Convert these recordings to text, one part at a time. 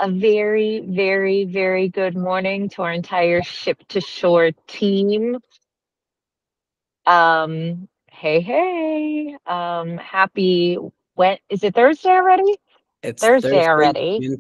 A very, very, very good morning to our entire ship to shore team. Hey, hey. Happy when is it Thursday already? It's Thursday Thursday, already. June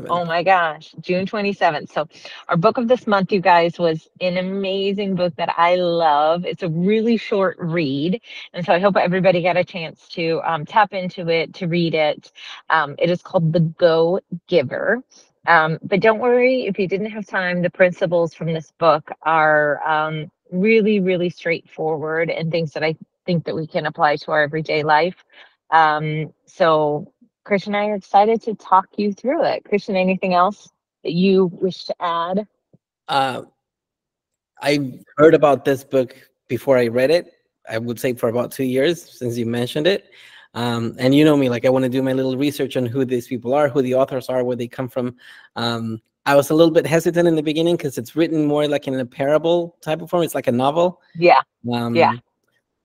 Oh 27th. my gosh, June 27th. So, our book of this month, you guys, was an amazing book that I love. It's a really short read. And so, I hope everybody got a chance to tap into it, to read it. It is called The Go Giver. But don't worry if you didn't have time, the principles from this book are really, really straightforward and things that I think that we can apply to our everyday life. So, Christian and I are excited to talk you through it. Christian, anything else that you wish to add? Uh, I heard about this book before I read it. I would say for about 2 years since you mentioned it. And you know me, like I want to do my little research on who these people are, who the authors are, where they come from. I was a little bit hesitant in the beginning because it's written more like in a parable type of form. It's like a novel. Yeah, yeah, Um,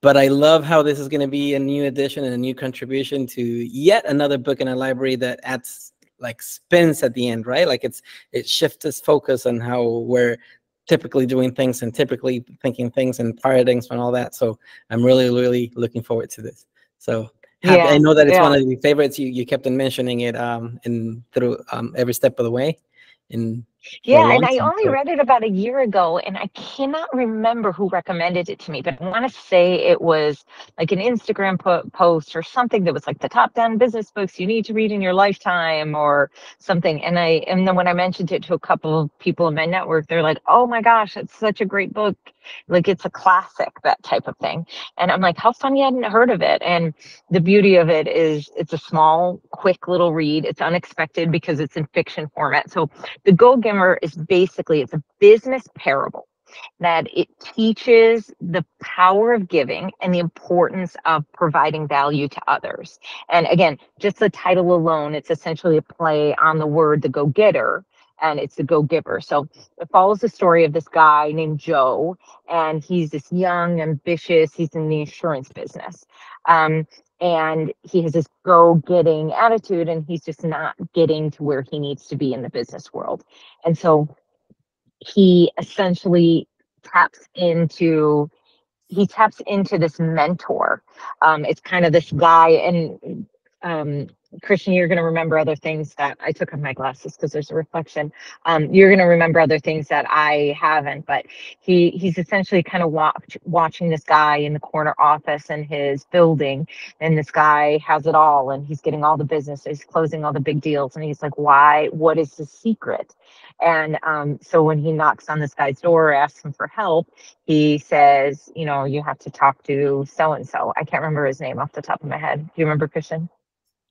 but I love how this is going to be a new addition and a new contribution to yet another book in a library that adds like spins at the end, right? Like it shifts its focus on how we're typically doing things and typically thinking things and paradigms and all that. So I'm really, really looking forward to this. So happy. I yeah, know that it's one yeah. of the favorites. You kept on mentioning it in through every step of the way, in for a Yeah, and long I time. only So read it about a year ago, and I cannot remember who recommended it to me, but I want to say it was like an Instagram post or something that was like the top 10 business books you need to read in your lifetime or something. And then when I mentioned it to a couple of people in my network, they're like, "Oh my gosh, it's such a great book. Like it's a classic, that type of thing." And I'm like, "How funny I hadn't heard of it." And the beauty of it is it's a small, quick little read. It's unexpected because it's in fiction format. So the Go Giver is basically it's a business parable that it teaches the power of giving and the importance of providing value to others. And again, just the title alone, it's essentially a play on the word the go-getter, and it's the go-giver. So it follows the story of this guy named Joe, and he's this young, ambitious, he's in the insurance business. Um, and he has this go-getting attitude, and he's just not getting to where he needs to be in the business world. And so he essentially taps into he taps into this mentor. It's kind of this guy, and Christian, you're going to remember other things that I took off my glasses because there's a reflection. You're going to remember other things that I haven't, but he's essentially kind of watching this guy in the corner office in his building, and this guy has it all, and he's getting all the business, he's closing all the big deals, and he's like, "Why? What is the secret?" And so when he knocks on this guy's door, asks him for help, he says, you have to talk to so and so. I can't remember his name off the top of my head. Do you remember, Christian?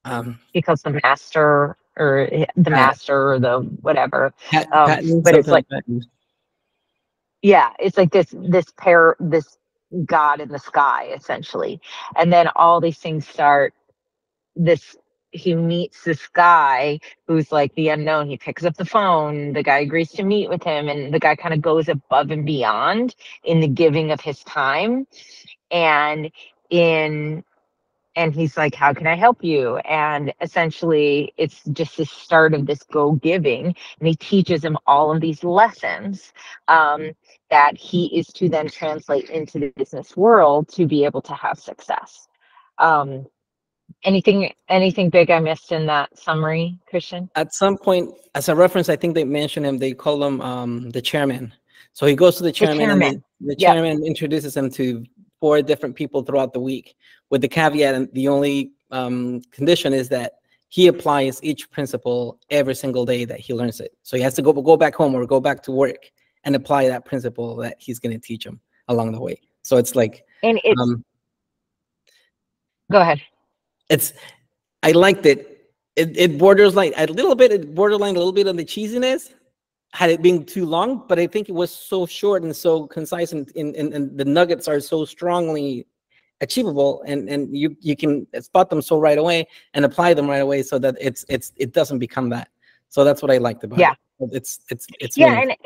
um, He calls the master or the Pat, master or the whatever. Patton, But it's something like, like Patton. yeah, it's like this God in the sky essentially. And then all these things start this he meets this guy who's like the unknown. He picks up the phone, the guy agrees to meet with him, and the guy kind of goes above and beyond in the giving of his time. And in and he's like, "How can I help you?" And essentially it's just the start of this go giving, and he teaches him all of these lessons, um, that he is to then translate into the business world to be able to have success. um, anything big I missed in that summary, Christian? At some point, as a reference, I think they mentioned him. They call him the chairman. So he goes to the The chairman, and chairman. the Yep. chairman introduces him to four different people throughout the week, with the caveat, and the only condition is that he applies each principle every single day that he learns it. So he has to go back home or go back to work and apply that principle that he's going to teach him along the way. So it's like, And it's um, go ahead. it's I liked it. It borders like a little bit. It borderline a little bit on the cheesiness, had it been too long, but I think it was so short and so concise, and the nuggets are so strongly achievable, and you can spot them so right away and apply them right away, so that it doesn't become that. So that's what I liked about Yeah. it. It's Yeah, meaningful.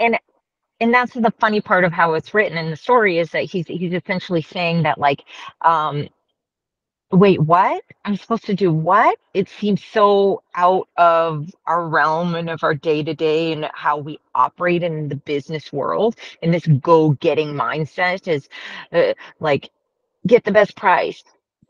and that's the funny part of how it's written in the story is that he's essentially saying that like, um wait, what? I'm supposed to do what? It seems so out of our realm and of our day to day and how we operate in the business world. And this go-getting mindset is like get the best price.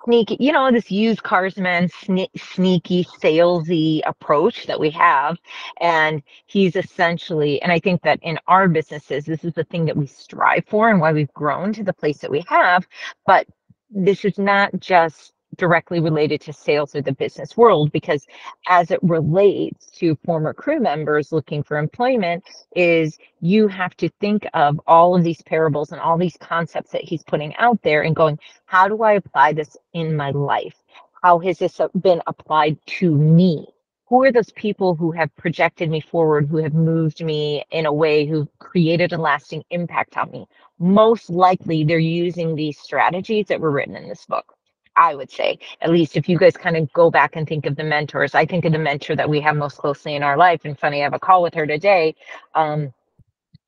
Sneaky, this used cars man, sneaky, salesy approach that we have. And he's essentially, and I think that in our businesses, this is the thing that we strive for and why we've grown to the place that we have. But this is not just directly related to sales or the business world, because as it relates to former crew members looking for employment, is you have to think of all of these parables and all these concepts that he's putting out there and going, how do I apply this in my life? How has this been applied to me? Who are those people who have projected me forward, who have moved me in a way, who've created a lasting impact on me? Most likely, they're using these strategies that were written in this book. I would say, at least if you guys kind of go back and think of the mentors, I think of the mentor that we have most closely in our life. And funny, I have a call with her today.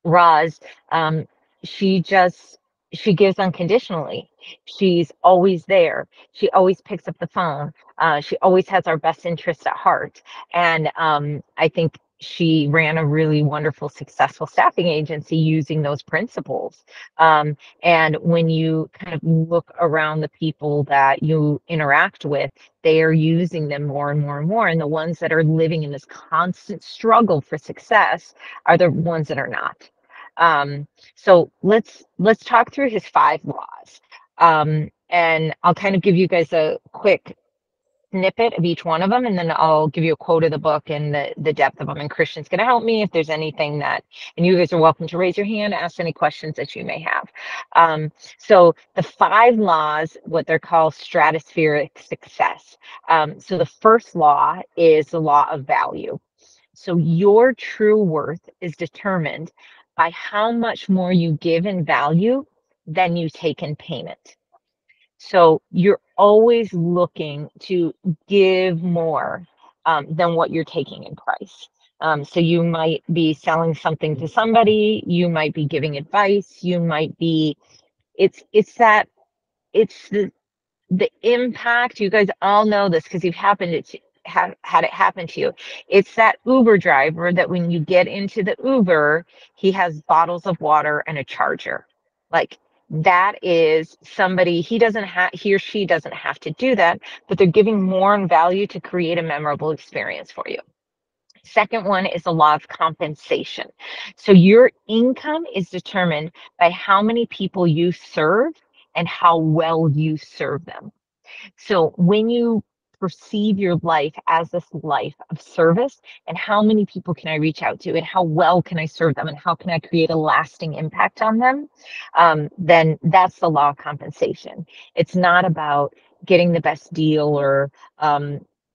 Roz, um, she just she gives unconditionally. She's always there. She always picks up the phone. She always has our best interest at heart. And I think she ran a really wonderful, successful staffing agency using those principles. And when you kind of look around the people that you interact with, they are using them more and more and more. And the ones that are living in this constant struggle for success are the ones that are not. So let's talk through his five laws. And I'll kind of give you guys a quick snippet of each one of them, and then I'll give you a quote of the book and the depth of them. And Christian's going to help me if there's anything that, and you guys are welcome to raise your hand, ask any questions that you may have. So the five laws, what they're called stratospheric success. So the first law is the law of value. So your true worth is determined by how much more you give in value than you take in payment. So you're always looking to give more than what you're taking in price. So you might be selling something to somebody, you might be giving advice, you might be, it's the impact. You guys all know this because you've have had it happen to you. It's that Uber driver that when you get into the Uber, he has bottles of water and a charger. Like that is somebody, he or she doesn't have to do that, but they're giving more in value to create a memorable experience for you. Second one is the law of compensation. So your income is determined by how many people you serve and how well you serve them. So when you perceive your life as this life of service, and how many people can I reach out to, and how well can I serve them, and how can I create a lasting impact on them, then that's the law of compensation. It's not about getting the best deal or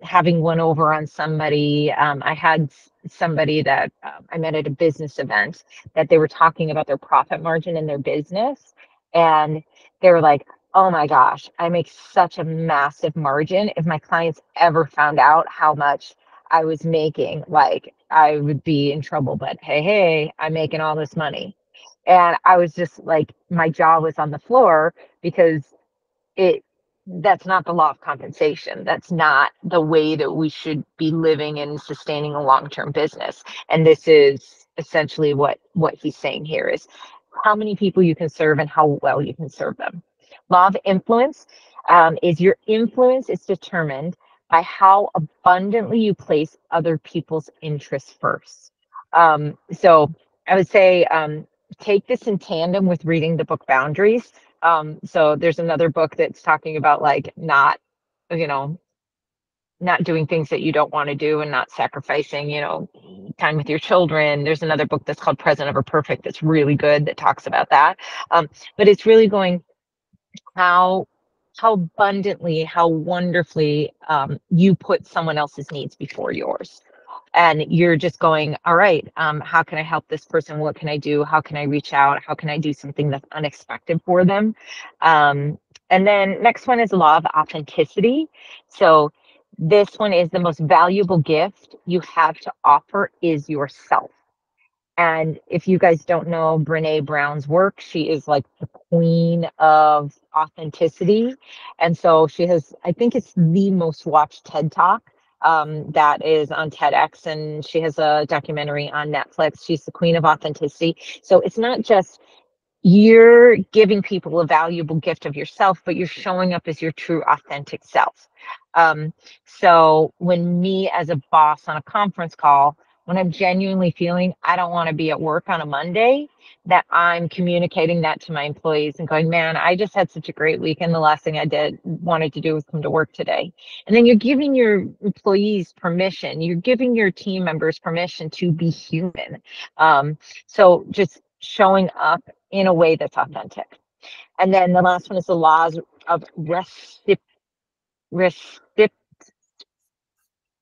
having one over on somebody. I had somebody that I met at a business event that they were talking about their profit margin in their business. And they were like, oh my gosh, I make such a massive margin. If my clients ever found out how much I was making, like I would be in trouble. But hey, I'm making all this money. And I was just like, my jaw was on the floor because it that's not the law of compensation. That's not the way that we should be living and sustaining a long-term business. And this is essentially what he's saying here is how many people you can serve and how well you can serve them. Law of influence is your influence is determined by how abundantly you place other people's interests first. So I would say take this in tandem with reading the book Boundaries. So there's another book that's talking about like you know, not doing things that you don't want to do and not sacrificing, time with your children. There's another book that's called Present Over Perfect that's really good that talks about that. But it's really going how how abundantly, how wonderfully you put someone else's needs before yours. And you're just going, all right, how can I help this person? What can I do? How can I reach out? How can I do something that's unexpected for them? And then next one is the law of authenticity. So this one is the most valuable gift you have to offer is yourself. And if you guys don't know Brene Brown's work, she is like the queen of authenticity. And so she has, I think it's the most watched TED Talk that is on TEDx. And she has a documentary on Netflix. She's the queen of authenticity. So it's not just you're giving people a valuable gift of yourself, but you're showing up as your true authentic self. So when me as a boss on a conference call, when I'm genuinely feeling I don't want to be at work on a Monday, that I'm communicating that to my employees and going, man, I just had such a great weekend. The last thing I wanted to do was come to work today. And then you're giving your employees permission, you're giving your team members permission to be human. So just showing up in a way that's authentic. And then the last one is the laws of recip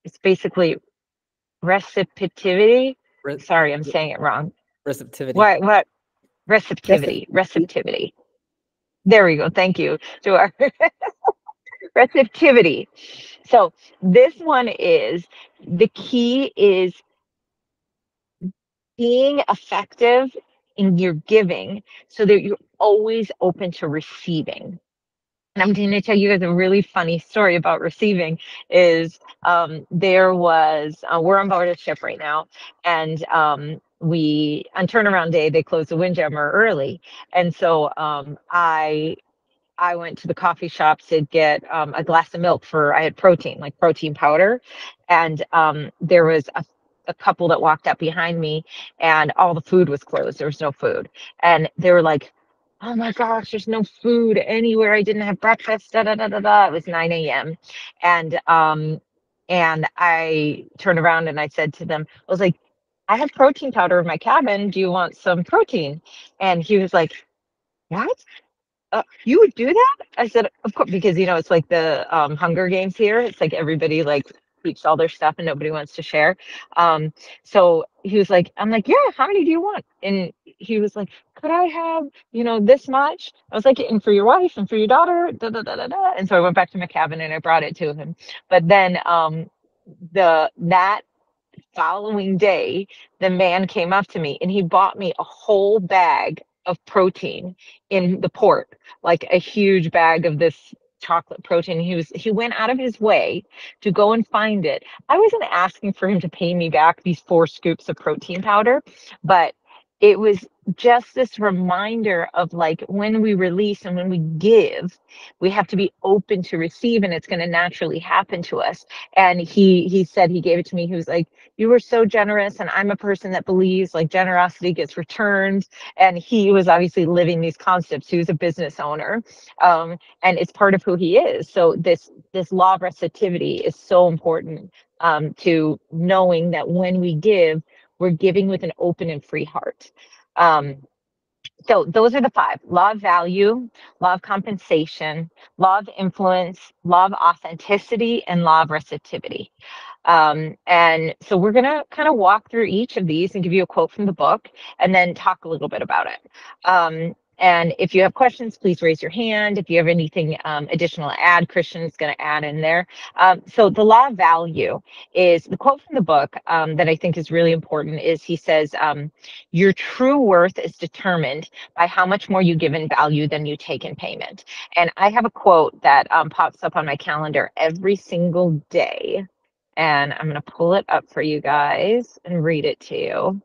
it's basically reciprocity. Re- Sorry, I'm saying it wrong. Receptivity. What receptivity? Receptivity. Receptivity. There we go. Thank you to our receptivity. So this one is the key is being effective in your giving so that you're always open to receiving. And I'm going to tell you guys a really funny story about receiving is there was, we're on board a ship right now. And we, on turnaround day, they close the windjammer early. And so I went to the coffee shop to get a glass of milk for, I had protein, like protein powder. And there was a couple that walked up behind me and all the food was closed. There was no food. And they were like, oh my gosh, there's no food anywhere. I didn't have breakfast. Da, da, da, da, da. It was 9 a.m. And I turned around and I said to them, I was like, I have protein powder in my cabin. Do you want some protein? And he was like, what? You would do that? I said, of course, because it's like the Hunger Games here. It's like everybody like keeps all their stuff and nobody wants to share. So he was like, I'm like, yeah, how many do you want? And he was like, could I have, this much? I was like, and for your wife and for your daughter, da da da da da. And so I went back to my cabin and I brought it to him. But then that following day, the man came up to me and he bought me a whole bag of protein in the port, like a huge bag of this chocolate protein. He went out of his way to go and find it. I wasn't asking for him to pay me back these 4 scoops of protein powder, but it was just this reminder of like when we release and when we give, we have to be open to receive and it's going to naturally happen to us. And he said he gave it to me. He was like, you were so generous, and I'm a person that believes like generosity gets returned. And he was obviously living these concepts. He was a business owner, and it's part of who he is. So this law of receptivity is so important, to knowing that when we give, we're giving with an open and free heart. um, so those are the 5: law of value, law of compensation, law of influence, law of authenticity, and law of receptivity. And so we're going to kind of walk through each of these and give you a quote from the book and then talk a little bit about it. And if you have questions, please raise your hand. If you have anything additional to add, Christian is going to add in there. So the law of value is the quote from the book that I think is really important is he says, your true worth is determined by how much more you give in value than you take in payment. And I have a quote that pops up on my calendar every single day, and I'm going to pull it up for you guys and read it to you,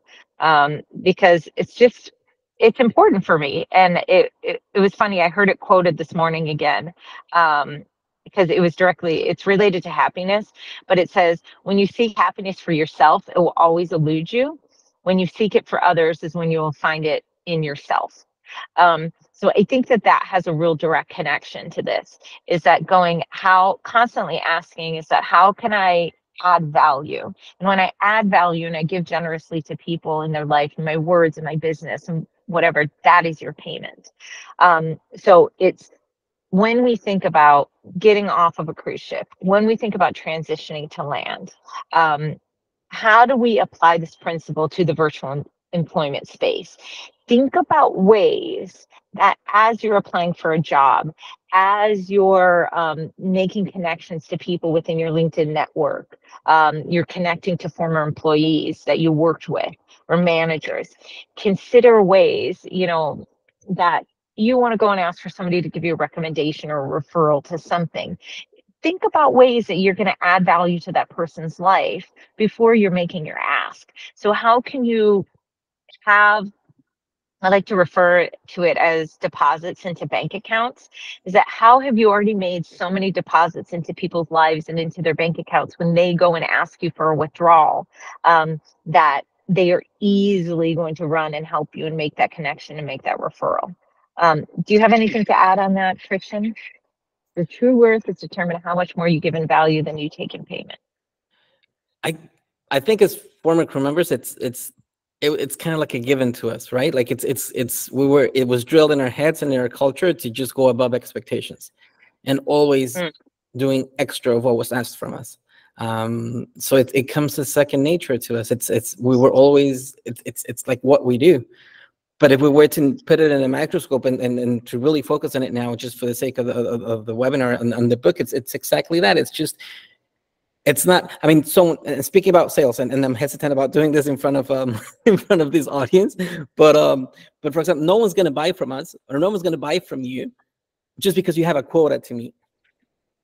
because it's important for me. And it was funny. I heard it quoted this morning again, because it's related to happiness, but it says, when you seek happiness for yourself, it will always elude you. When you seek it for others is when you will find it in yourself. So I think that has a real direct connection to this, is that how constantly asking is that how can I add value? And when I add value and I give generously to people in their life, and my words and my business and whatever, that is your payment. So it's when we think about getting off of a cruise ship, when we think about transitioning to land, how do we apply this principle to the virtual employment space? Think about ways that as you're applying for a job, as you're making connections to people within your LinkedIn network, you're connecting to former employees that you worked with or managers, consider ways, that you want to go and ask for somebody to give you a recommendation or a referral to something. Think about ways that you're going to add value to that person's life before you're making your ask. So how can you have, I like to refer to it as deposits into bank accounts, is that how have you already made so many deposits into people's lives and into their bank accounts when they go and ask you for a withdrawal, that they are easily going to run and help you and make that connection and make that referral. Do you have anything to add on that, Christian? Your true worth is determined how much more you give in value than you take in payment. I I think as former crew members, it's kind of like a given to us, right? Like it was drilled in our heads and in our culture to just go above expectations, and always Mm, doing extra of what was asked from us. So it comes to second nature to us. We were always it's like what we do. But if we were to put it in a microscope and to really focus on it now, just for the sake of the webinar and the book, it's exactly that. It's not, I mean, so speaking about sales, and I'm hesitant about doing this in front of in front of this audience, but for example, no one's going to buy from us, or no one's going to buy from you just because you have a quota to meet,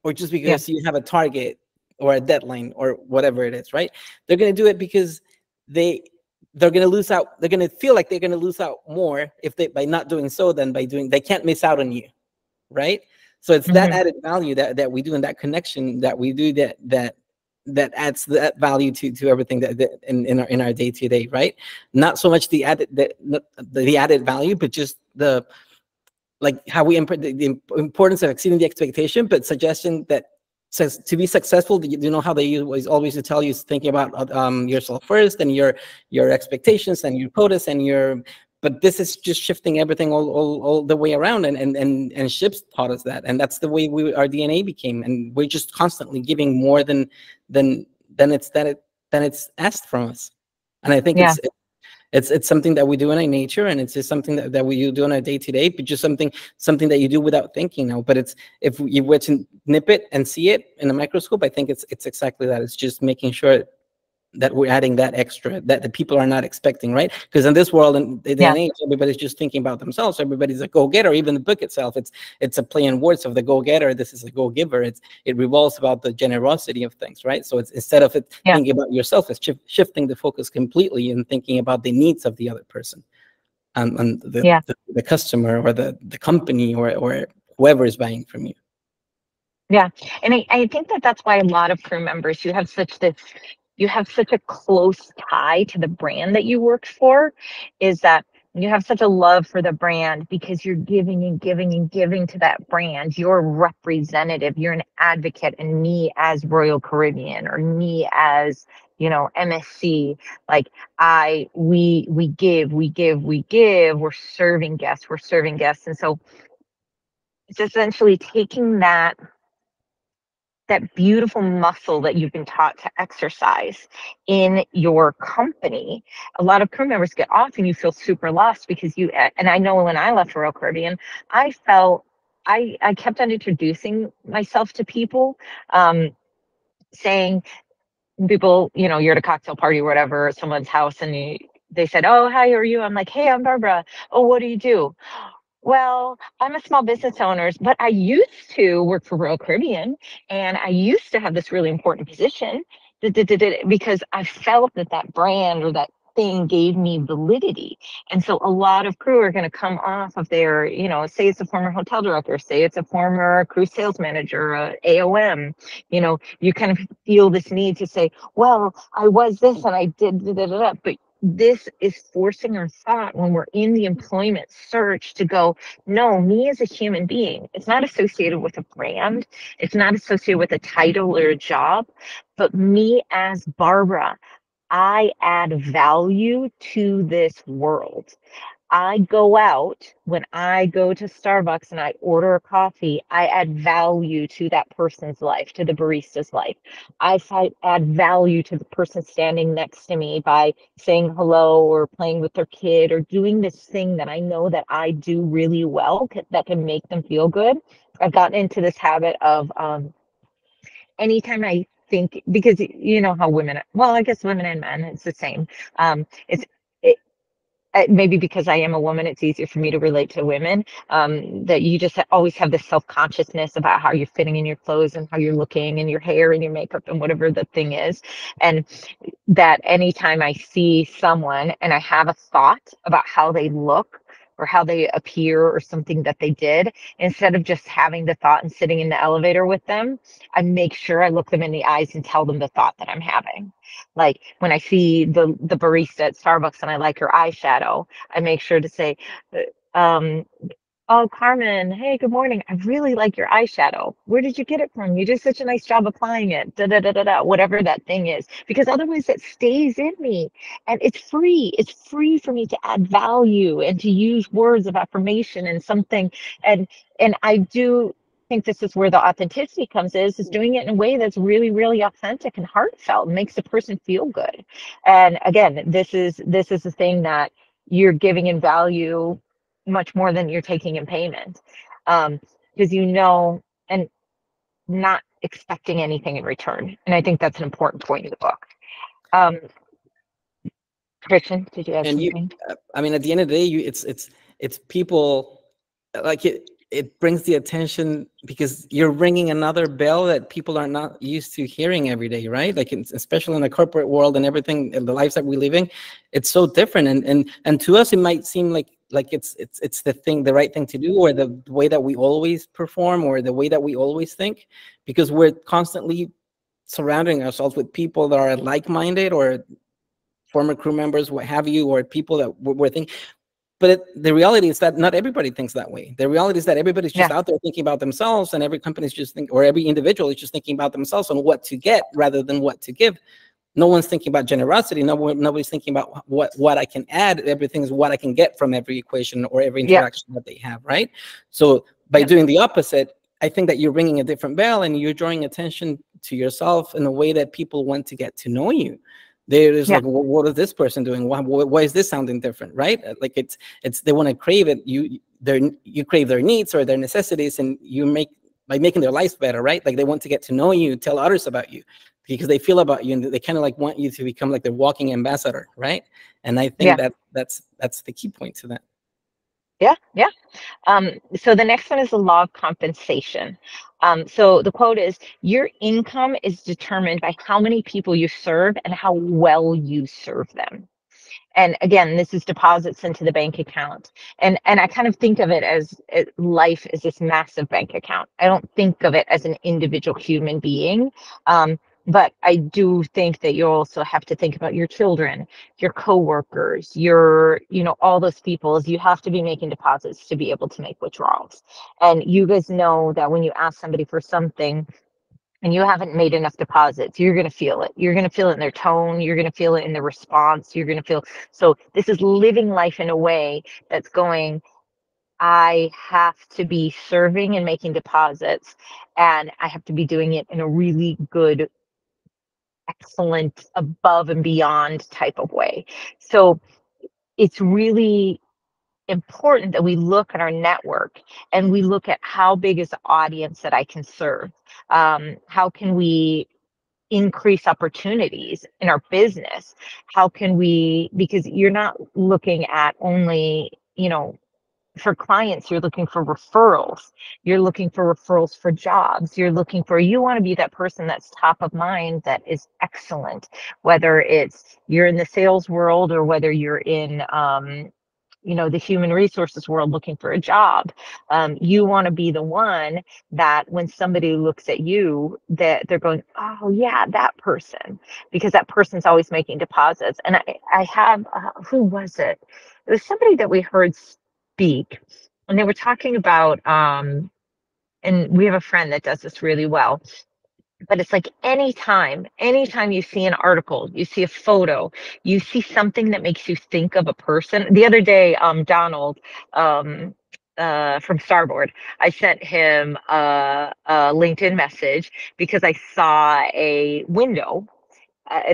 or just yeah, because you have a target or a deadline or whatever it is, right? They're going to do it because they they're going to lose out. They're going to feel like they're going to lose out more if they by not doing so than by doing. They can't miss out on you, right? So it's that hmm, added value that we do, and that connection that we do, that adds that value to everything that in our day to day, right? Not so much the added value, but just the, like, how we the importance of exceeding the expectation, but suggestion that says to be successful, you know how they always tell you, thinking about yourself first, and your expectations and your quotas and your, but this is just shifting everything all the way around, and ships taught us that, and that's the way our DNA became, and we're just constantly giving more than than it's that it than it's asked from us. And I think yeah, it's something that we do in our nature, and it's just something that we do on our day to day, but just something that you do without thinking now. But it's, if you were to nip it and see it in a microscope, I think it's exactly that. It's just making sure that we're adding that extra that the people are not expecting, right? Because in this world and day yeah, and age, everybody's just thinking about themselves. Everybody's a go-getter. Even the book itself, it's a play on words of the go-getter. This is a go-giver. It revolves about the generosity of things, right? So it's, instead of it yeah, thinking about yourself, it's shifting the focus completely and thinking about the needs of the other person, and yeah. the customer, or the company, or whoever is buying from you. Yeah, and I think that that's why a lot of crew members, you have such a close tie to the brand that you work for, is that you have such a love for the brand because you're giving and giving and giving to that brand. You're a representative, you're an advocate, and me as Royal Caribbean, or me as, MSC, like, we give, we give, we're serving guests. And so it's essentially taking that beautiful muscle that you've been taught to exercise in your company. A lot of crew members get off and you feel super lost because and I know when I left Royal Caribbean, I felt, I kept on introducing myself to people, saying, people, you're at a cocktail party or whatever, at someone's house, and they said, "Oh, hi, how are you?" I'm like, "Hey, I'm Barbara." "Oh, what do you do?" "Well, I'm a small business owner, but I used to work for Royal Caribbean, and I used to have this really important position," because I felt that brand or that thing gave me validity. And so a lot of crew are going to come off of their, say it's a former hotel director, say it's a former cruise sales manager, AOM, you kind of feel this need to say, "Well, I was this and I did da, da, da, da." But this is forcing our thought when we're in the employment search to go, no, me as a human being, it's not associated with a brand, it's not associated with a title or a job, but me as Barbara, I add value to this world. I go out, when I go to Starbucks and I order a coffee, I add value to that person's life, to the barista's life. Add value to the person standing next to me by saying hello or playing with their kid or doing this thing that I know that I do really well that can make them feel good. I've gotten into this habit of anytime I think, because you know how women, well, I guess women and men, it's the same. It's it, maybe because I am a woman, it's easier for me to relate to women. That you just always have this self-consciousness about how you're fitting in your clothes and how you're looking and your hair and your makeup and whatever the thing is. And that anytime I see someone and I have a thought about how they look or how they appear or something that they did, instead of just having the thought and sitting in the elevator with them, I make sure I look them in the eyes and tell them the thought that I'm having. Like when I see the barista at Starbucks and I like her eyeshadow, I make sure to say, um, "Oh, Carmen, hey, good morning. I really like your eyeshadow. Where did you get it from? You did such a nice job applying it." Da da da da da, whatever that thing is, because otherwise it stays in me, and it's free. It's free for me to add value and to use words of affirmation and something, and I do think this is where the authenticity comes is doing it in a way that's really, really authentic and heartfelt, and makes the person feel good. And again, this is the thing that you're giving in value much more than you're taking in payment. Because and not expecting anything in return. And I think that's an important point in the book. Um, Christian, did you have And you, something? I mean, at the end of the day, it's people, like it brings the attention because you're ringing another bell that people are not used to hearing every day, right? Like especially in the corporate world and everything, and the lives that we're living, it's so different. And to us, it might seem like it's the right thing to do, or the way that we always perform, or the way that we always think, because we're constantly surrounding ourselves with people that are like-minded, or former crew members, what have you, or people that were thinking. But the reality is that not everybody thinks that way. The reality is that everybody's just Yeah, out there thinking about themselves, and every company's just or every individual is just thinking about themselves and what to get rather than what to give. No one's thinking about generosity. Nobody's thinking about what I can add. Everything's what I can get from every equation or every yeah, interaction that they have, right? So by yeah, doing the opposite, I think that you're ringing a different bell, and you're drawing attention to yourself in a way that people want to get to know you. They're just yeah, like, well, what is this person doing? Why is this sounding different, right? Like it's they want to crave it. You crave their needs or their necessities, and you make by making their lives better, right? Like they want to get to know you, tell others about you, because they feel about you, and they kind of like want you to become like their walking ambassador, right? And I think yeah, that that's the key point to that. yeah, yeah. So the next one is the law of compensation. So the quote is, your income is determined by how many people you serve and how well you serve them. And again, this is deposits into the bank account. And I kind of think of it as life is this massive bank account. I don't think of it as an individual human being. But I do think that you also have to think about your children, your coworkers, all those people, as you have to be making deposits to be able to make withdrawals. And you guys know that when you ask somebody for something and you haven't made enough deposits, you're going to feel it. You're going to feel it in their tone. You're going to feel it in the response. You're going to feel, so this is living life in a way that's going, I have to be serving and making deposits, and I have to be doing it in a really good, excellent, above and beyond type of way. So it's really important that we look at our network and we look at how big is the audience that I can serve. How can we increase opportunities in our business? How can we, because you're not looking at only, for clients, you're looking for referrals. You're looking for referrals for jobs. You want to be that person that's top of mind, that is excellent, whether it's you're in the sales world or whether you're in, the human resources world looking for a job. You want to be the one that when somebody looks at you, that they're going, oh yeah, that person, because that person's always making deposits. And I have, who was it? It was somebody that we heard speak, and they were talking about, and we have a friend that does this really well. But it's like anytime you see an article, you see a photo, you see something that makes you think of a person. The other day, Donald, um, from Starboard, I sent him a LinkedIn message because I saw a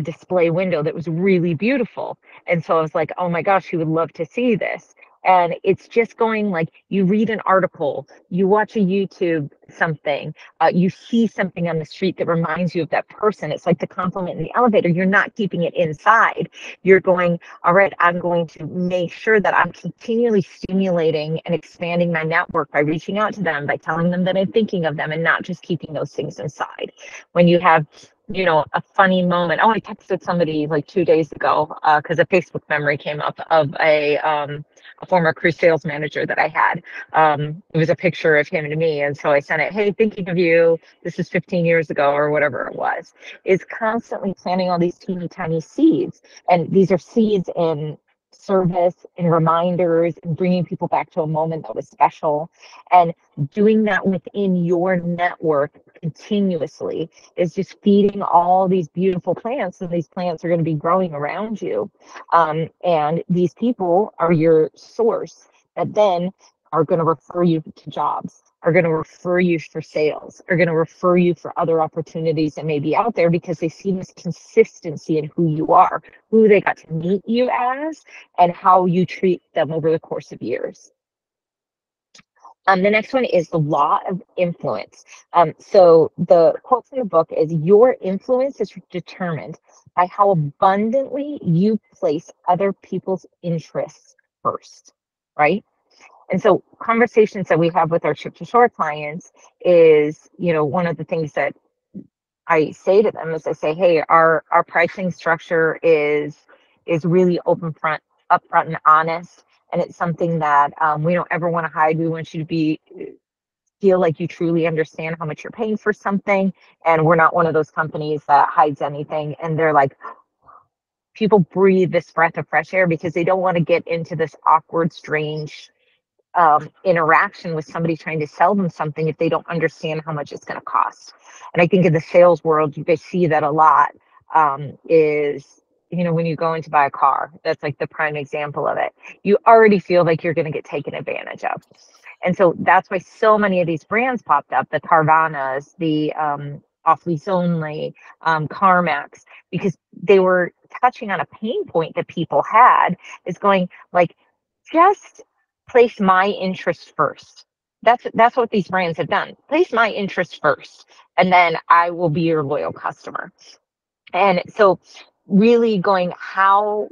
display window that was really beautiful. And so I was like, oh my gosh, he would love to see this. And it's just going like you read an article, you watch a YouTube something, you see something on the street that reminds you of that person. It's like the compliment in the elevator. You're not keeping it inside. You're going, all right, I'm going to make sure that I'm continually stimulating and expanding my network by reaching out to them, by telling them that I'm thinking of them and not just keeping those things inside. When you have a funny moment. Oh, I texted somebody like 2 days ago because a Facebook memory came up of a former cruise sales manager that I had. It was a picture of him and me. And so I sent it, hey, thinking of you. This is 15 years ago or whatever it was. Is constantly planting all these teeny tiny seeds. And these are seeds in service and reminders and bringing people back to a moment that was special and doing that within your network continuously is just feeding all these beautiful plants, and these plants are going to be growing around you. And these people are your source that then are going to refer you to jobs, are going to refer you for sales, are going to refer you for other opportunities that may be out there because they see this consistency in who you are, who they got to meet you as, and how you treat them over the course of years. The next one is the law of influence. So the quote from the book is, your influence is determined by how abundantly you place other people's interests first, right? And so conversations that we have with our ship to shore clients is, one of the things that I say to them is I say, hey, our pricing structure is really upfront and honest. And it's something that we don't ever want to hide. We want you to feel like you truly understand how much you're paying for something. And we're not one of those companies that hides anything. And they're like, people breathe this breath of fresh air because they don't want to get into this awkward, strange interaction with somebody trying to sell them something if they don't understand how much it's going to cost. And I think in the sales world, you guys see that a lot. Is when you go in to buy a car, that's like the prime example of it. You already feel like you're going to get taken advantage of. And so that's why so many of these brands popped up, the Carvanas, the Off Lease Only, CarMax, because they were touching on a pain point that people had, is going like, just place my interest first. That's what these brands have done. Place my interest first, and then I will be your loyal customer. And so really going, how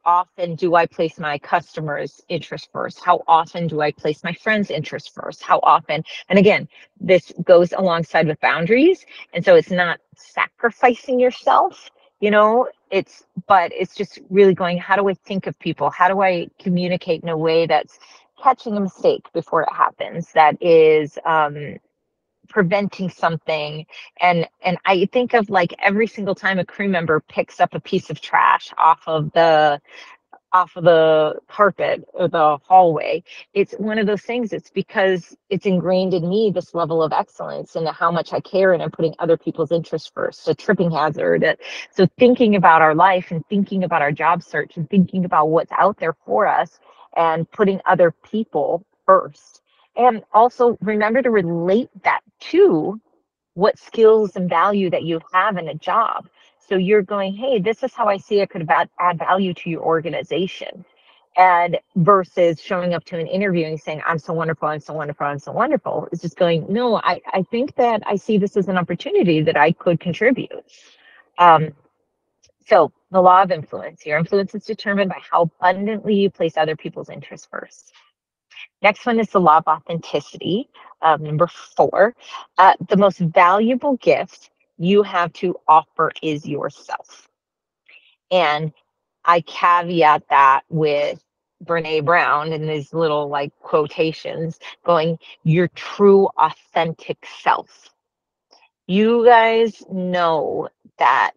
often do I place my customers' interest first? How often do I place my friends' interest first? How often? And again, this goes alongside with boundaries. And so it's not sacrificing yourself, but it's just really going, how do I think of people? How do I communicate in a way that's catching a mistake before it happens? That is preventing something. And I think of like every single time a crew member picks up a piece of trash off of the carpet or the hallway. It's one of those things. It's because it's ingrained in me, this level of excellence and how much I care, and I'm putting other people's interests first. A tripping hazard. So thinking about our life and thinking about our job search and thinking about what's out there for us and putting other people first. And also remember to relate that to what skills and value that you have in a job. So you're going, hey, this is how I see I could add value to your organization. And versus showing up to an interview and saying, I'm so wonderful, I'm so wonderful, I'm so wonderful. It's just going, no, I think that I see this as an opportunity that I could contribute. So the law of influence. Your influence is determined by how abundantly you place other people's interests first. Next one is the law of authenticity. Number 4, the most valuable gift you have to offer is yourself. And I caveat that with Brene Brown and these little like quotations going, your true authentic self. You guys know that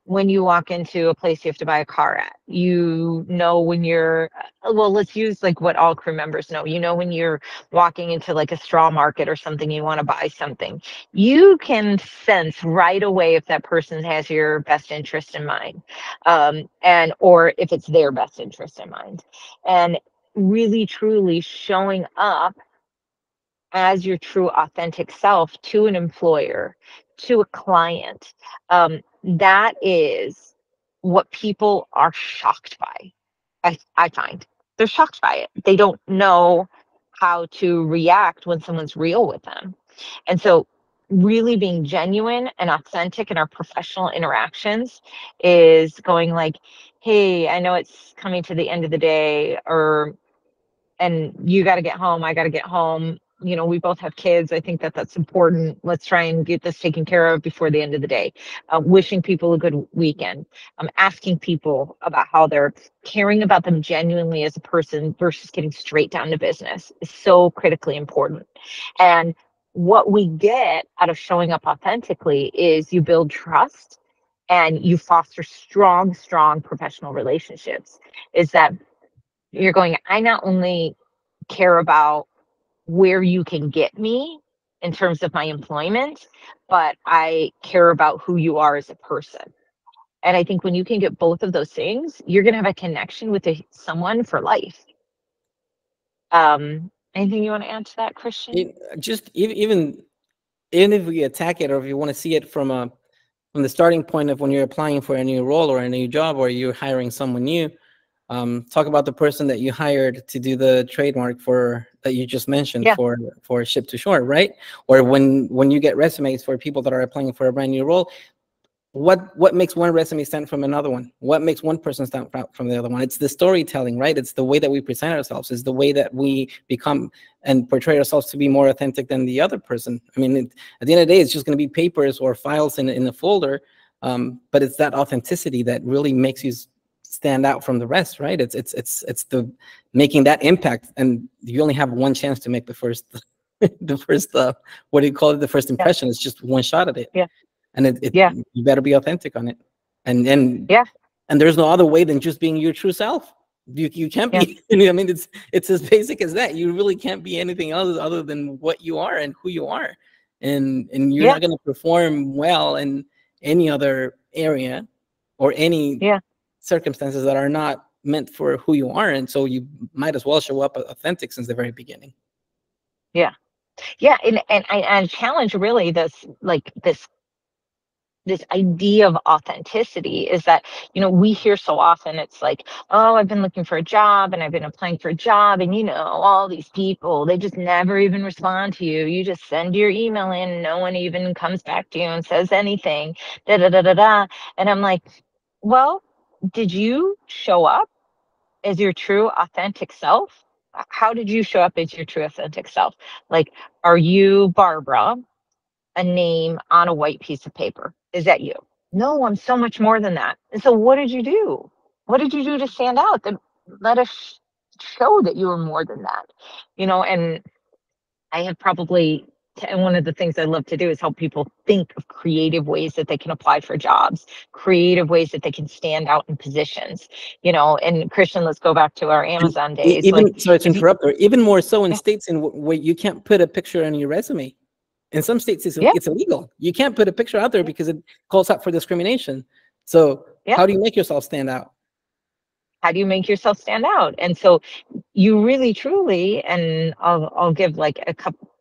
when you walk into a place you have to buy a car at. You know when you're, well, let's use like what all crew members know. You know when you're walking into like a straw market or something, you want to buy something. You can sense right away if that person has your best interest in mind, and or if it's their best interest in mind. And really, truly showing up as your true authentic self to an employer, to a client, that is what people are shocked by. I find they're shocked by it. They don't know how to react when someone's real with them. And so, really being genuine and authentic in our professional interactions is going like, hey, I know it's coming to the end of the day, or and you got to get home, I got to get home, you know, we both have kids, I think that that's important, let's try and get this taken care of before the end of the day. Wishing people a good weekend, asking people about how they're, caring about them genuinely as a person versus getting straight down to business is so critically important. And what we get out of showing up authentically is you build trust and you foster strong professional relationships. Is that you're going, I not only care about where you can get me in terms of my employment, but I care about who you are as a person. And I think when you can get both of those things, you're going to have a connection with someone for life. Anything you want to add to that, Christian? Just even if we attack it, or if you want to see it from the starting point of when you're applying for a new role or a new job, or you're hiring someone new, talk about the person that you hired to do the trademark for that you just mentioned Yeah, for ship to shore, right? Or when you get resumes for people that are applying for a brand new role, what makes one resume stand from another one? What makes one person stand out from the other one? It's the storytelling, right? It's the way that we present ourselves. It's the way that we become and portray ourselves to be more authentic than the other person. I mean, at the end of the day, it's just going to be papers or files in a folder, but it's that authenticity that really makes you stand out from the rest, right? It's the making that impact, and you only have one chance to make the first the first what do you call it? The first yeah, impression. It's just one shot at it, yeah, and it yeah, you better be authentic on it, and yeah, and there's no other way than just being your true self. You can't yeah, be. I mean, it's as basic as that. You really can't be anything else other than what you are and who you are, and you're yeah, not going to perform well in any other area or any yeah, circumstances that are not meant for who you are, and so you might as well show up authentic since the very beginning. yeah, yeah. And challenge really this, like this idea of authenticity is that, you know, we hear so often it's like, oh, I've been looking for a job and I've been applying for a job, and you know, all these people, they just never even respond to you, you just send your email in and no one even comes back to you and says anything, da da da da da. And I'm like, well, did you show up as your true authentic self? How did you show up as your true authentic self? Like, are you Barbara, a name on a white piece of paper? Is that you? No, I'm so much more than that. And so, what did you do? What did you do to stand out? That let us show that you were more than that. You know, and I have probably, and one of the things I love to do is help people think of creative ways that they can apply for jobs, creative ways that they can stand out in positions. You know, and Christian, let's go back to our And Amazon days. Like, even sorry to if you, interrupt, or even more so in yeah, states in where you can't put a picture on your resume. In some states, yeah, it's illegal. You can't put a picture out there yeah, because it calls out for discrimination. So yeah. how do you make yourself stand out? How do you make yourself stand out? And so you really truly, and I'll give like a couple,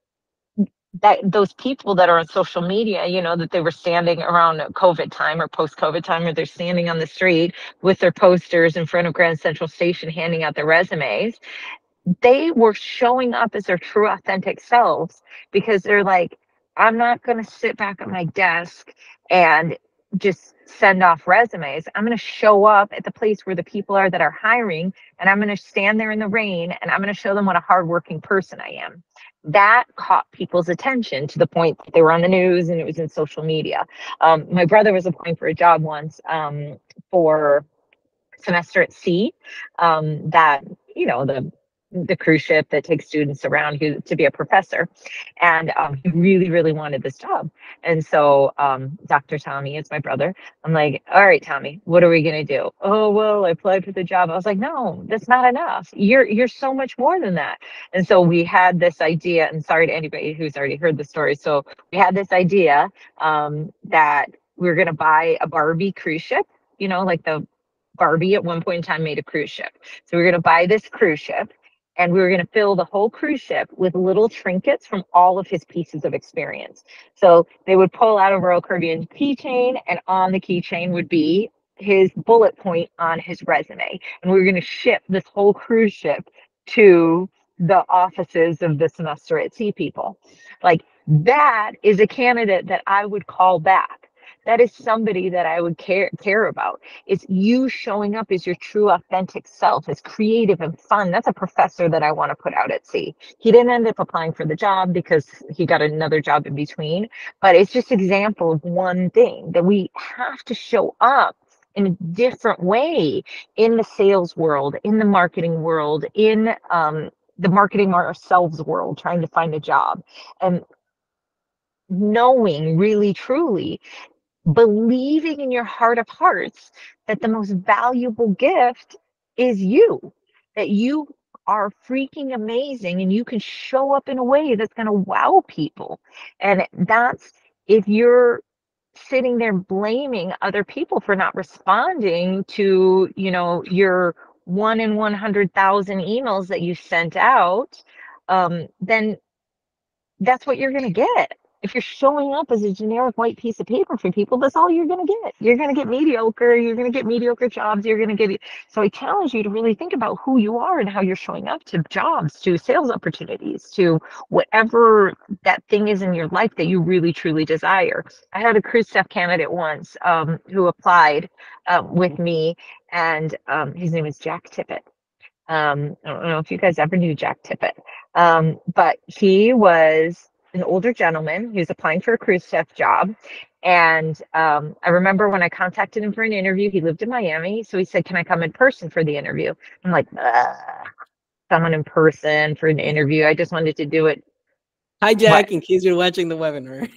that those people that are on social media, you know, that they were standing around COVID time or post COVID time, or they're standing on the street with their posters in front of Grand Central Station handing out their resumes. They were showing up as their true authentic selves, because they're like, I'm not going to sit back at my desk and just send off resumes. I'm going to show up at the place where the people are that are hiring, and I'm going to stand there in the rain and I'm going to show them what a hardworking person I am. That caught people's attention to the point that they were on the news and it was in social media. My brother was applying for a job once, for semester at sea, that, you know, the the cruise ship that takes students around to be a professor. And he really, really wanted this job. And so Dr. Tommy is my brother. I'm like, all right, Tommy, what are we gonna do? Oh, well, I applied for the job. I was like, no, that's not enough. You're so much more than that. And so we had this idea, and sorry to anybody who's already heard the story. So we had this idea that we were gonna buy a Barbie cruise ship, like the Barbie at one point in time made a cruise ship. So we were going to buy this cruise ship, and we were going to fill the whole cruise ship with little trinkets from all of his pieces of experience. So they would pull out a Royal Caribbean keychain, and on the keychain would be his bullet point on his resume. And we were going to ship this whole cruise ship to the offices of the semester at sea people. Like, that is a candidate that I would call back. That is somebody that I would care about. It's you showing up as your true authentic self, as creative and fun. That's a professor that I want to put out at sea. He didn't end up applying for the job because he got another job in between, but it's just an example of one thing that we have to show up in a different way in the sales world, in the marketing world, in the marketing ourselves world, trying to find a job, and knowing really truly, believing in your heart of hearts that the most valuable gift is you, that you are freaking amazing and you can show up in a way that's going to wow people. And that's, if you're sitting there blaming other people for not responding to, your 1 in 100,000 emails that you sent out, then that's what you're going to get. If you're showing up as a generic white piece of paper for people, that's all you're going to get. You're going to get mediocre. You're going to get mediocre jobs. You're going to get. So I challenge you to really think about who you are and how you're showing up to jobs, to sales opportunities, to whatever that thing is in your life that you really, truly desire. I had a cruise staff candidate once who applied with me, and his name is Jack Tippett. I don't know if you guys ever knew Jack Tippett, but he was an older gentleman. He was applying for a cruise chef job. And I remember when I contacted him for an interview, he lived in Miami. So he said, can I come in person for the interview? I'm like, someone in person for an interview. I just wanted to do it. Hi, What? Jack, in case you're watching the webinar.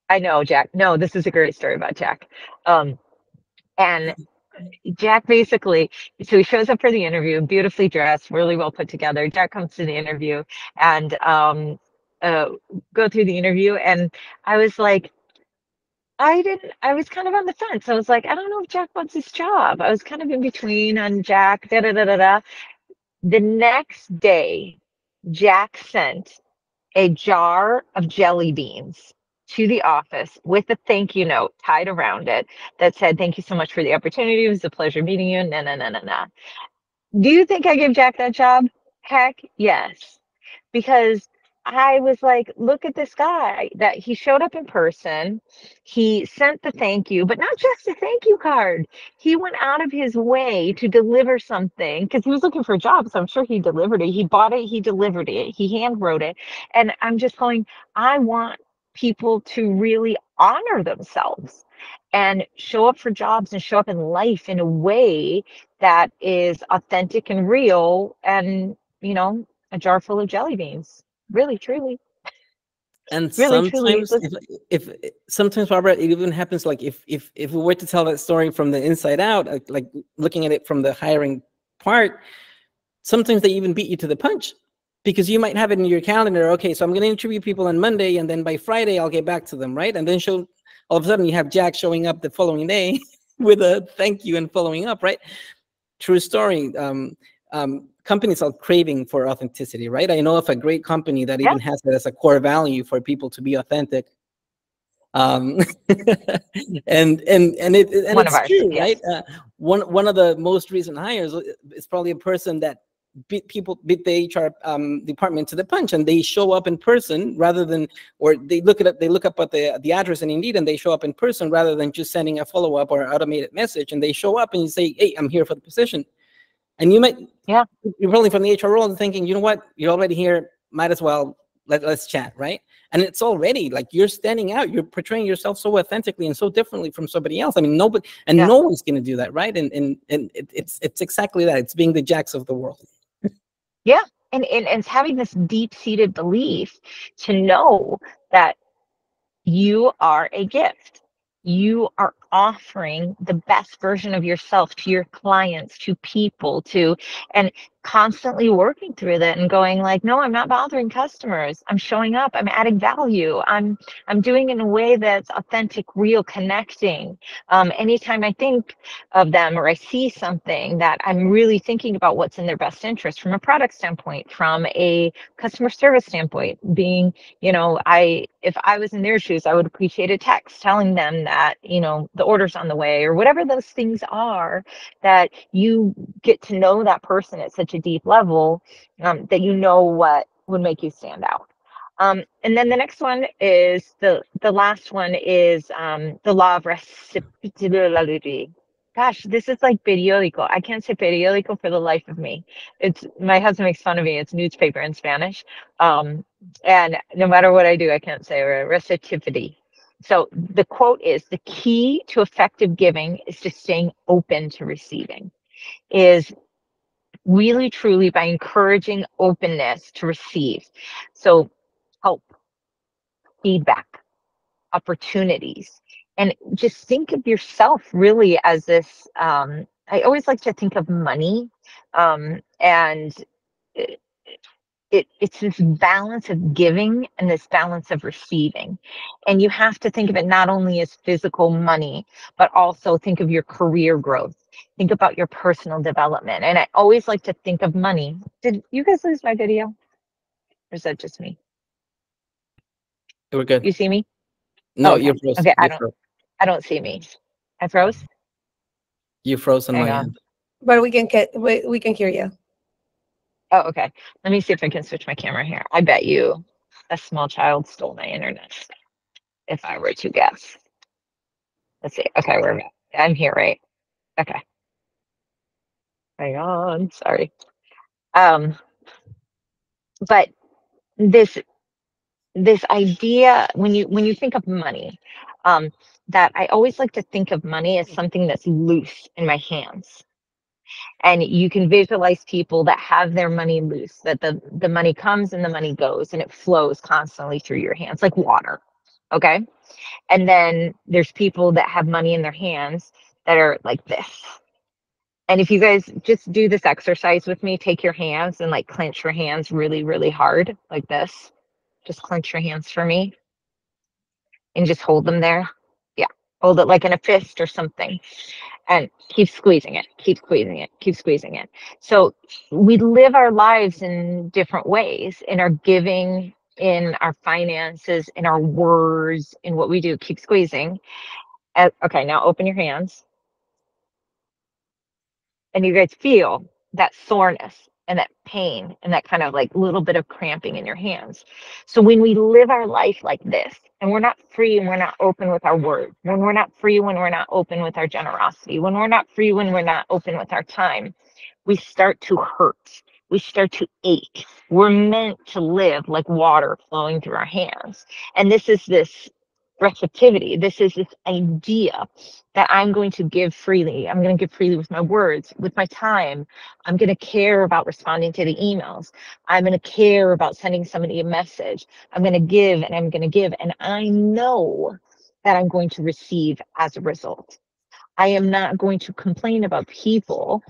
I know, Jack. No, this is a great story about Jack. And Jack basically, so he shows up for the interview, beautifully dressed, really well put together. Jack comes to the interview and go through the interview. And I was like, I was kind of on the fence. I was like, I don't know if Jack wants this job. I was kind of in between on Jack, da da da da da. The next day, Jack sent a jar of jelly beans to the office with a thank you note tied around it that said, thank you so much for the opportunity. It was a pleasure meeting you. Na, na, na, na, na. Do you think I give Jack that job? Heck yes. Because I was like, look at this guy that he showed up in person. He sent the thank you, but not just a thank you card. He went out of his way to deliver something because he was looking for a job. So I'm sure he delivered it. He bought it, he delivered it, he hand wrote it. And I'm just going, I want people to really honor themselves and show up for jobs and show up in life in a way that is authentic and real, and a jar full of jelly beans. Really, truly, And really, truly. sometimes, if sometimes, Barbara, it even happens. Like if we were to tell that story from the inside out, like looking at it from the hiring part, sometimes they even beat you to the punch, because you might have it in your calendar. Okay, so I'm going to interview people on Monday, and then by Friday I'll get back to them, right? And then all of a sudden you have Jack showing up the following day with a thank you and following up, right? True story. Companies are craving for authenticity, right? I know of a great company that Yeah, even has that as a core value for people to be authentic. um and one of it's ours. true, right? Yes. One of the most recent hires is probably a person that beat the HR department to the punch, and they show up in person rather than, or they look up at the address and Indeed, and they show up in person rather than just sending a follow-up or automated message. And they show up and you say, hey, I'm here for the position. And you're probably from the HR role and thinking, you know what, you're already here, might as well let's chat, right? And it's already like you're standing out, you're portraying yourself so authentically and so differently from somebody else. I mean, no one's going to do that, right? And it's exactly that. It's being the Jacks of the world. Yeah. And it's having this deep-seated belief to know that you are a gift. You are offering the best version of yourself to your clients, to people, and constantly working through that and going like, no, I'm not bothering customers. I'm showing up. I'm adding value. I'm doing it in a way that's authentic, real, connecting. Anytime I think of them or I see something, that I'm really thinking about what's in their best interest from a product standpoint, from a customer service standpoint, being, if I was in their shoes, I would appreciate a text telling them that, the order's on the way, or whatever those things are, that you get to know that person at such a deep level, that you know what would make you stand out. And then the next one is the last one is the law of reciprocity. Gosh, this is like periódico. I can't say periódico for the life of me. It's, my husband makes fun of me. It's newspaper in Spanish. And no matter what I do, I can't say receptivity. So the quote is, the key to effective giving is to staying open to receiving, is really truly by encouraging openness to receive. So help, feedback, opportunities, and just think of yourself really as this. I always like to think of money, and it's this balance of giving and this balance of receiving. And you have to think of it not only as physical money, but also think of your career growth. Think about your personal development. And I always like to think of money. Did you guys lose my video? Or is that just me? We're good. You see me? Oh, No, you okay. froze. Okay. You froze. I don't see me. I froze. You froze on Hang my on. end. But we can hear you. Oh, okay. Let me see if I can switch my camera here. I bet you a small child stole my internet, if I were to guess. Let's see. Okay, I'm here, right? Okay. Hang on. Sorry. Um, but this this idea, when you think of money, um, that I always like to think of money as something that's loose in my hands. And you can visualize people that have their money loose, that the money comes and the money goes and it flows constantly through your hands like water. Okay. And then there's people that have money in their hands that are like this. And if you guys just do this exercise with me, take your hands and like clench your hands really, really hard, like this. Just clench your hands for me and just hold them there. Yeah. Hold it like in a fist or something. And keep squeezing it, keep squeezing it, keep squeezing it. So we live our lives in different ways, in our giving, in our finances, in our words, in what we do. Keep squeezing. Okay, now open your hands. And you guys feel that soreness and that pain and that kind of like little bit of cramping in your hands. So when we live our life like this, and we're not free and we're not open with our words, when we're not free, when we're not open with our generosity, when we're not free, when we're not open with our time, we start to hurt. We start to ache. We're meant to live like water flowing through our hands. And this receptivity. This is this idea that I'm going to give freely. I'm going to give freely with my words, with my time. I'm going to care about responding to the emails. I'm going to care about sending somebody a message. I'm going to give and I'm going to give. And I know that I'm going to receive as a result. I am not going to complain about people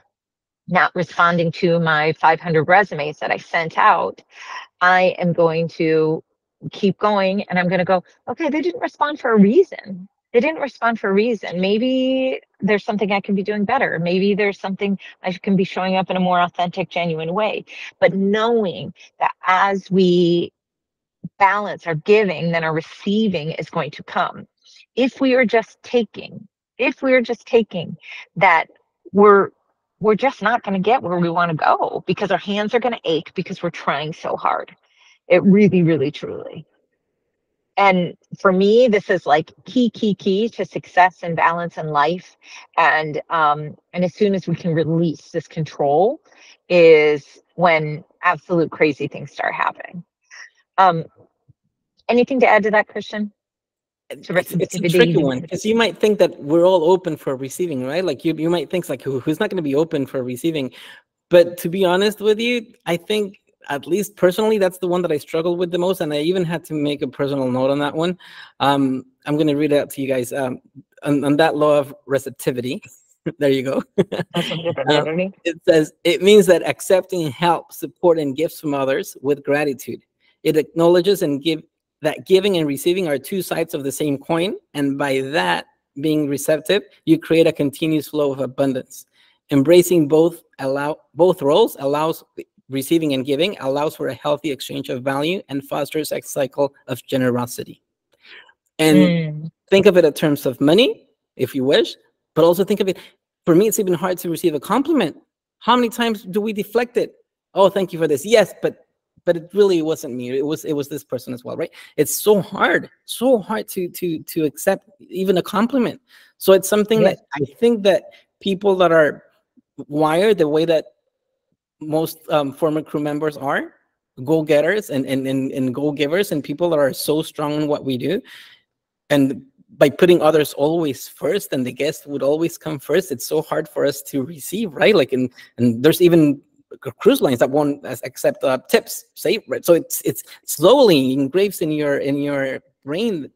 not responding to my 500 resumes that I sent out. I am going to keep going and I'm going to go, okay, they didn't respond for a reason. They didn't respond for a reason. Maybe there's something I can be doing better. Maybe there's something I can be showing up in a more authentic, genuine way. But knowing that as we balance our giving, then our receiving is going to come. If we are just taking, if we are just taking, that we're we're just not going to get where we want to go because our hands are going to ache because we're trying so hard. It really, really, truly. And for me, this is like key to success and balance in life. And as soon as we can release this control is when absolute crazy things start happening. Um, Anything to add to that, Christian? To It's a tricky receptivity? one because you might think that we're all open for receiving, right? Like you might think like who's not going to be open for receiving, But to be honest with you, I think, at least personally, that's the one that I struggled with the most. And I even had to make a personal note on that one. I'm going to read it out to you guys. On that law of receptivity, there you go. It says, it means that accepting help, support, and gifts from others with gratitude. It acknowledges and that giving and receiving are two sides of the same coin. And by that, being receptive, you create a continuous flow of abundance. Embracing both roles allows receiving and giving, allows for a healthy exchange of value, and fosters a cycle of generosity. And think of it in terms of money, if you wish, but also think of it, for me, it's even hard to receive a compliment. How many times do we deflect it? Oh, thank you for this. Yes, but it really wasn't me. It was this person as well, right? It's so hard to accept even a compliment. So it's something that I think that people that are wired the way that most former crew members are, go-getters and go-givers, and people that are so strong in what we do, and by putting others always first, and the guest would always come first, it's so hard for us to receive, right? Like, and there's even cruise lines that won't accept tips, say, right? So it's slowly engraves in your brain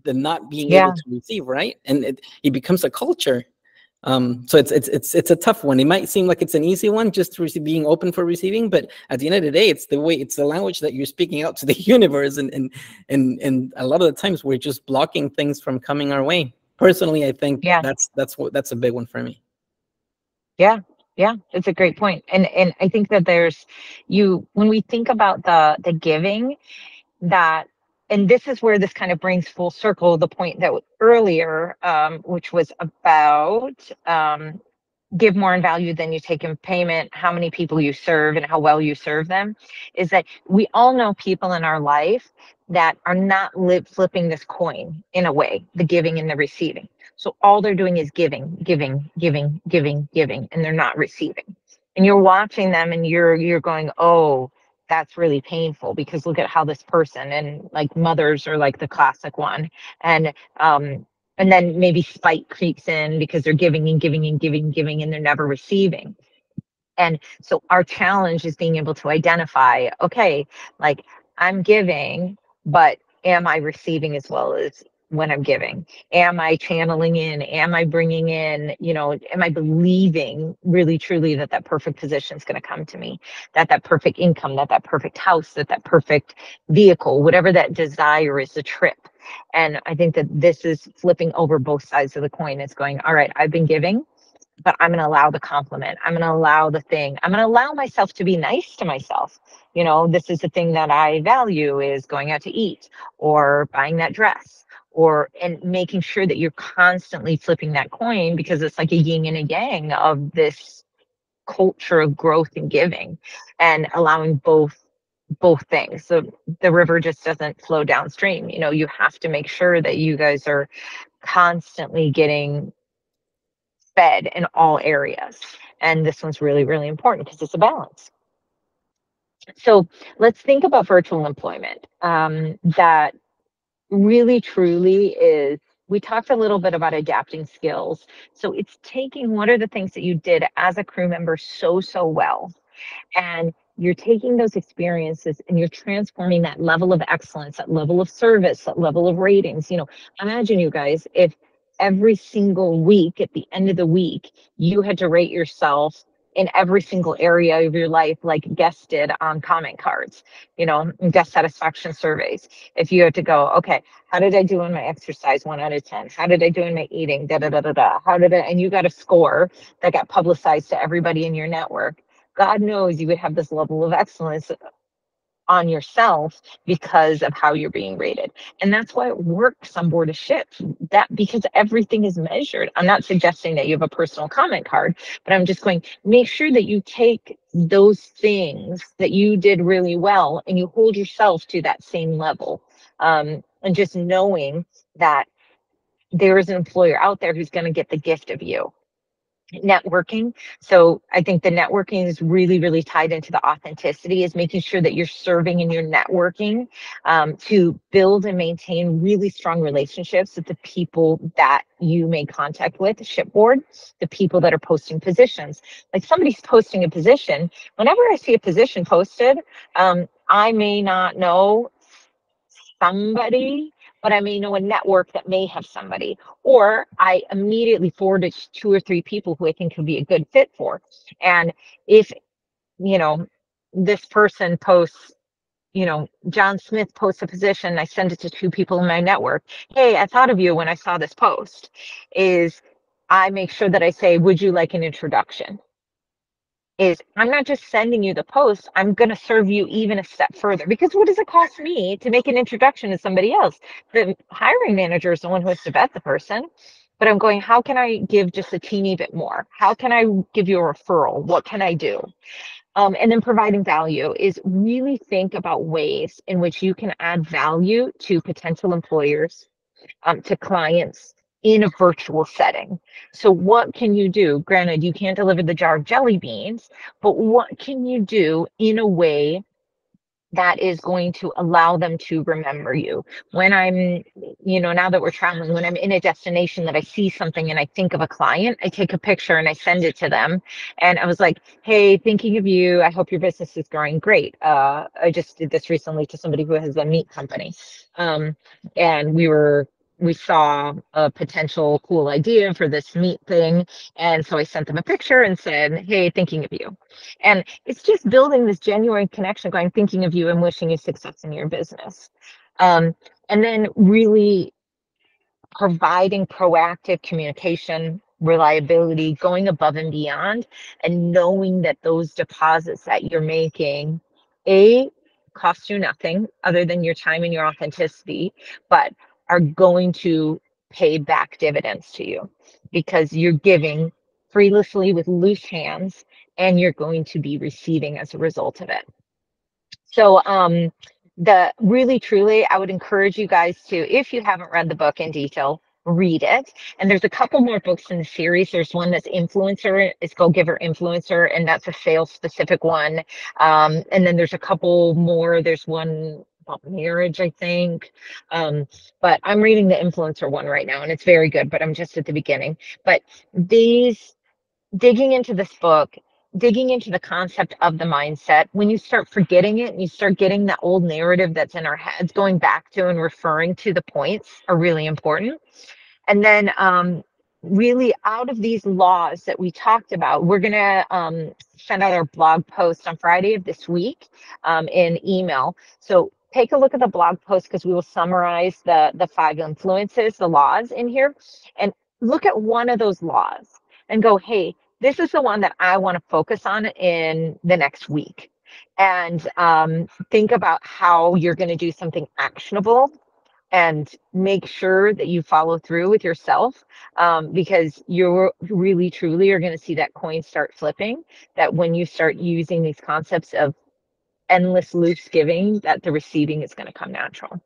the not being able to receive, right? And it becomes a culture. So it's a tough one. It might seem like it's an easy one, just to receive, being open for receiving, but at the end of the day, it's the language that you're speaking out to the universe, and a lot of the times we're just blocking things from coming our way. Personally, I think that's a big one for me. Yeah, it's a great point. And I think that when we think about the giving, that, and this is where this kind of brings full circle the point that earlier, which was about give more in value than you take in payment, how many people you serve and how well you serve them, is that we all know people in our life that are not flipping this coin in a way, the giving and the receiving. So all they're doing is giving, and they're not receiving. And you're watching them and you're going, oh, that's really painful, because look at how this person, and like mothers are like the classic one. And then maybe spite creeps in because they're giving and giving and giving, and they're never receiving. And so our challenge is being able to identify, okay, like, I'm giving, but am I receiving as well as when I'm giving? Am I channeling in? Am I bringing in, am I believing really truly that perfect position is going to come to me, that perfect income, that perfect house, that perfect vehicle, whatever that desire is, the trip. And I think that this is flipping over both sides of the coin. It's going, all right, I've been giving, but I'm going to allow the compliment. I'm going to allow the thing. I'm going to allow myself to be nice to myself. This is the thing that I value, is going out to eat or buying that dress, and making sure that you're constantly flipping that coin, because it's like a yin and a yang of this culture of growth and giving, and allowing both things. So the river just doesn't flow downstream. You have to make sure that you guys are constantly getting fed in all areas. And this one's really, really important because it's a balance. So let's think about virtual employment. That really, truly is, we talked a little bit about adapting skills. So it's taking what are the things that you did as a crew member so well, and you're taking those experiences and you're transforming that level of excellence, that level of service, that level of ratings. Imagine, you guys, if every single week, at the end of the week, you had to rate yourself in every single area of your life, like guests did on comment cards, and guest satisfaction surveys. If you had to go, okay, how did I do in my exercise, 1 out of 10? How did I do in my eating? Da da da da da. And you got a score that got publicized to everybody in your network. God knows you would have this level of excellence on yourself because of how you're being rated. And that's why it works on board a ship, that because everything is measured. I'm not suggesting that you have a personal comment card, but I'm just going, make sure that you take those things that you did really well and you hold yourself to that same level. And just knowing that there is an employer out there who's going to get the gift of you. networking. So I think the networking is really, really tied into the authenticity, is making sure that you're serving in your networking to build and maintain really strong relationships with the people that you make contact with, the shipboard, the people that are posting positions. Like, somebody's posting a position. Whenever I see a position posted, I may not know somebody, but I may know a network that may have somebody, or I immediately forward it to 2 or 3 people who I think could be a good fit for. And if, you know, this person posts, John Smith posts a position, I send it to 2 people in my network. Hey, I thought of you when I saw this post. Is I make sure that I say, would you like an introduction? Is I'm not just sending you the post, I'm going to serve you even a step further. Because what does it cost me to make an introduction to somebody else? The hiring manager is the one who has to vet the person. But I'm going, how can I give just a teeny bit more? How can I give you a referral? What can I do? And then providing value is really think about ways in which you can add value to potential employers, to clients in a virtual setting. So what can you do? Granted, you can't deliver the jar of jelly beans, but what can you do in a way that is going to allow them to remember you? When I'm, now that we're traveling, when I'm in a destination that I see something and I think of a client, I take a picture and I send it to them. And I was like, hey, thinking of you. I hope your business is growing great. I just did this recently to somebody who has a meat company. And we saw a potential cool idea for this meat thing. And so I sent them a picture and said, hey, thinking of you. And it's just building this genuine connection, going, thinking of you and wishing you success in your business. And then really providing proactive communication, reliability, going above and beyond, and knowing that those deposits that you're making, cost you nothing other than your time and your authenticity, but are going to pay back dividends to you, because you're giving freely with loose hands, and you're going to be receiving as a result of it. So the really truly, I would encourage you guys to, if you haven't read the book in detail, read it. And there's a couple more books in the series. There's one that's influencer, it's Go Giver Influencer, and that's a sales specific one. And then there's a couple more. There's one about marriage, I think. But I'm reading the influencer one right now, and it's very good, but I'm just at the beginning. But digging into this book, digging into the concept of the mindset, when you start forgetting it and you start getting that old narrative that's in our heads, going back to and referring to the points are really important. And then really, out of these laws that we talked about, we're going to send out our blog post on Friday of this week in email. So take a look at the blog post, because we will summarize the 5 influences, the laws in here, and look at one of those laws and go, hey, this is the one that I want to focus on in the next week. And think about how you're going to do something actionable, and make sure that you follow through with yourself, because you're really, truly are going to see that coin start flipping, that when you start using these concepts of endless loose giving, that the receiving is going to come natural.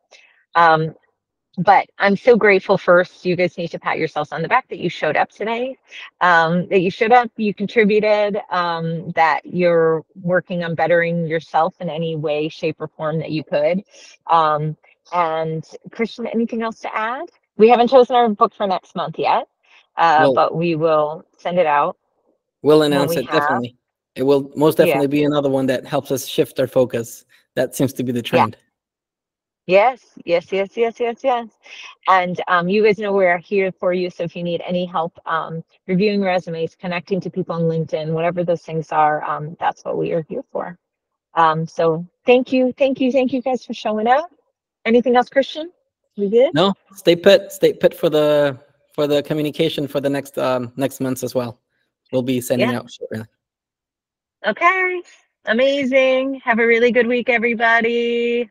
But I'm so grateful. First, you guys need to pat yourselves on the back that you showed up today, that you showed up, you contributed, that you're working on bettering yourself in any way, shape, or form that you could. And Christian, anything else to add? We haven't chosen our book for next month yet, but we will send it out. We'll announce it, definitely. It will most definitely be another one that helps us shift our focus. That seems to be the trend. Yes. And you guys know we're here for you. So if you need any help reviewing resumes, connecting to people on LinkedIn, whatever those things are, that's what we are here for. So thank you guys for showing up. Anything else, Christian? We good? No, stay put for the communication for the next months as well. We'll be sending out shortly. Okay, amazing. Have a really good week, everybody.